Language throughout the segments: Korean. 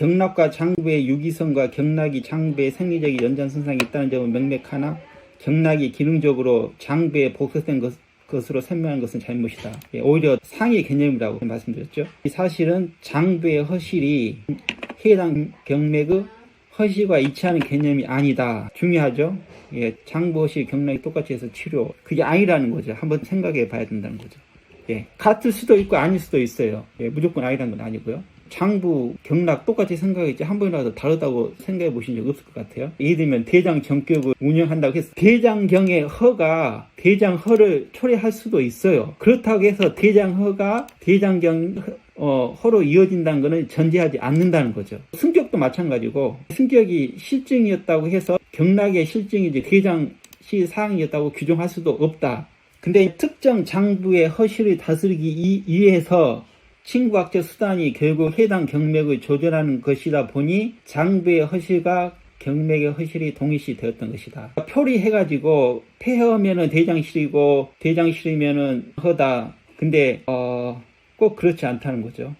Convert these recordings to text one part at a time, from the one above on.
경락과 장부의 유기성과 경락이 장부의 생리적인 연장선상이 있다는 점은 명백하나 경락이 기능적으로 장부에 복속된 것으로 설명한 것은 잘못이다. 오히려 상위 개념이라고 말씀드렸죠. 사실은 장부의 허실이 해당 경맥의 허실과 일치하는 개념이 아니다. 중요하죠. 장부 허실 경락이 똑같이 해서 치료, 그게 아니라는 거죠. 한번 생각해 봐야 된다는 거죠. 같을 수도 있고 아닐 수도 있어요. 무조건 아니라는 건 아니고요. 장부, 경락 똑같이 생각했지 한 번이라도 다르다고 생각해 보신 적 없을 것 같아요. 예를 들면 대장 정격을 운영한다고 해서 대장경의 허가 대장허를 초래할 수도 있어요. 그렇다고 해서 대장허가 대장경 허로 이어진다는 것은 전제하지 않는다는 거죠. 승격도 마찬가지고 승격이 실증이었다고 해서 경락의 실증이지 대장시 사항이었다고 규정할 수도 없다. 근데 특정 장부의 허실을 다스리기 위해서 친구학적 수단이 결국 해당 경맥을 조절하는 것이다 보니 장부의 허실과 경맥의 허실이 동일시 되었던 것이다. 표리해가지고 폐허면은 대장실이고 대장실이면은 허다. 근데 꼭 그렇지 않다는 거죠.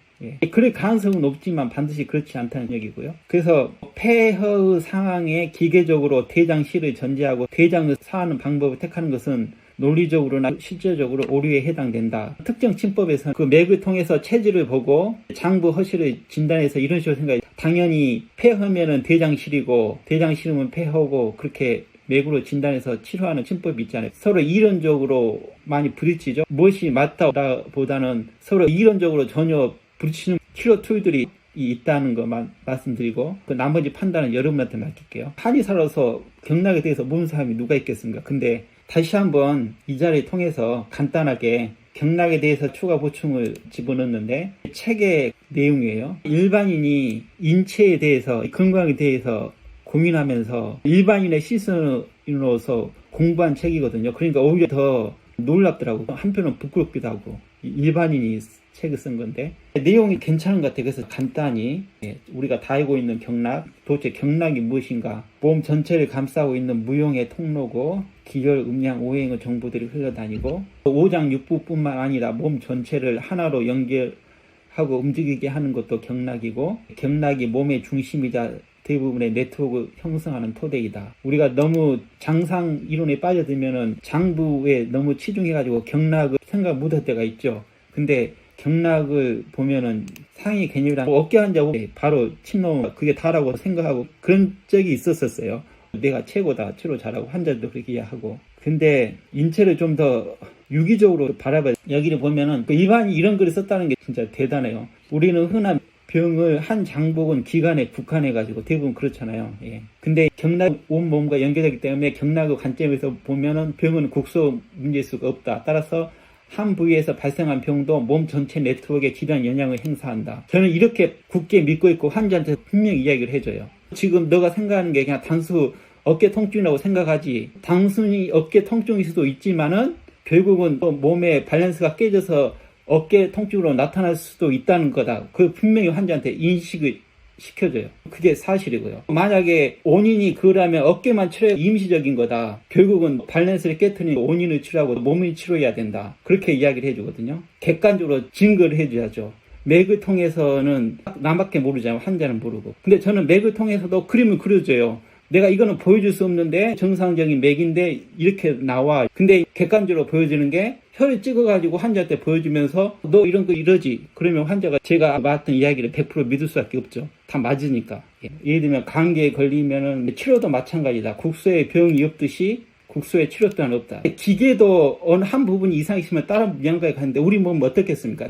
그럴 가능성은 높지만 반드시 그렇지 않다는 얘기고요. 그래서 폐허의 상황에 기계적으로 대장실을 전제하고 대장을 사하는 방법을 택하는 것은 논리적으로나 실제적으로 오류에 해당된다. 특정 침법에서는 그 맥을 통해서 체질을 보고 장부 허실을 진단해서 이런 식으로 생각해. 당연히 폐허면은 대장실이고 대장실이면 폐허고 그렇게 맥으로 진단해서 치료하는 침법이 있잖아요. 서로 이론적으로 많이 부딪히죠. 무엇이 맞다보다는 서로 이론적으로 전혀 부딪히는 치료 툴들이 있다는 것만 말씀드리고 그 나머지 판단은 여러분한테 맡길게요. 한의사로서 경락에 대해서 모르는 사람이 누가 있겠습니까? 근데 다시 한번 이 자리를 통해서 간단하게 경락에 대해서 추가 보충을 집어넣는데 책의 내용이에요. 일반인이 인체에 대해서 건강에 대해서 고민하면서 일반인의 시선으로서 공부한 책이거든요. 그러니까 오히려 더 놀랍더라고요. 한편은 부끄럽기도 하고 일반인이 책을 쓴 건데 내용이 괜찮은 것 같아요. 그래서 간단히 우리가 다 알고 있는 경락, 도대체 경락이 무엇인가, 몸 전체를 감싸고 있는 무용의 통로고 기혈, 음양, 오행의 정보들이 흘러다니고 오장 육부뿐만 아니라 몸 전체를 하나로 연결하고 움직이게 하는 것도 경락이고 경락이 몸의 중심이자 대부분의 네트워크 형성하는 토대이다. 우리가 너무 장상 이론에 빠져들면은 장부에 너무 치중해가지고 경락을 생각 못할 때가 있죠. 근데 경락을 보면은 상위 개념이란 어깨 환자고 바로 침 넘어 그게 다라고 생각하고 그런 적이 있었어요. 내가 최고다, 치료 잘하고 환자도 그렇게 이해하고. 근데 인체를 좀 더 유기적으로 바라봐야 여기를 보면은 일반이 이런 글을 썼다는 게 진짜 대단해요. 우리는 흔한 병을 한 장복은 기관에 국한해가지고 대부분 그렇잖아요. 근데 경락 온 몸과 연결되기 때문에 경락의 관점에서 보면은 병은 국소 문제일 수가 없다. 따라서 한 부위에서 발생한 병도 몸 전체 네트워크에 지대한 영향을 행사한다. 저는 이렇게 굳게 믿고 있고 환자한테 분명히 이야기를 해줘요. 지금 너가 생각하는 게 그냥 단수 어깨 통증이라고 생각하지, 단순히 어깨 통증일 수도 있지만은 결국은 몸의 밸런스가 깨져서 어깨 통증으로 나타날 수도 있다는 거다. 그 분명히 환자한테 인식을 시켜줘요. 그게 사실이고요. 만약에 원인이 그러면 어깨만 치료해 임시적인 거다. 결국은 밸런스를 깨트리는 원인을 치료하고 몸을 치료해야 된다. 그렇게 이야기를 해주거든요. 객관적으로 증거를 해줘야죠. 맥을 통해서는 나밖에 모르잖아요. 환자는 모르고. 근데 저는 맥을 통해서도 그림을 그려줘요. 내가 이거는 보여줄 수 없는데 정상적인 맥인데 이렇게 나와. 근데 객관적으로 보여주는 게 혀를 찍어가지고 환자한테 보여주면서 너 이런 거 이러지. 그러면 환자가 제가 말했던 이야기를 100% 믿을 수밖에 없죠. 다 맞으니까. 예를 들면 감기에 걸리면은 치료도 마찬가지다. 국소에 병이 없듯이 국소에 치료 또한 없다. 기계도 어느 한 부분이 이상 있으면 다른 영역에 가는데 우리 몸은 어떻겠습니까?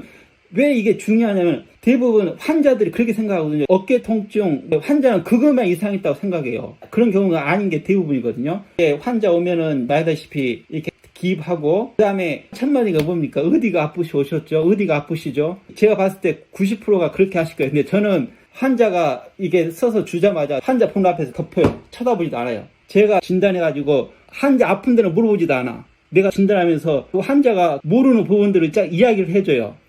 왜 이게 중요하냐면 대부분 환자들이 그렇게 생각하거든요. 어깨 통증, 환자는 그것만 이상했다고 생각해요. 그런 경우가 아닌 게 대부분이거든요. 환자 오면은 말하다시피 이렇게 기입하고 그 다음에 첫 마디가 뭡니까? 어디가 아프시 오셨죠? 어디가 아프시죠? 제가 봤을 때 90%가 그렇게 하실 거예요. 근데 저는 환자가 이게 써서 주자마자 환자 폰 앞에서 덮어요. 쳐다보지도 않아요. 제가 진단해가지고 환자 아픈 데는 물어보지도 않아. 내가 진단하면서 그 환자가 모르는 부분들을 쫙 이야기를 해줘요.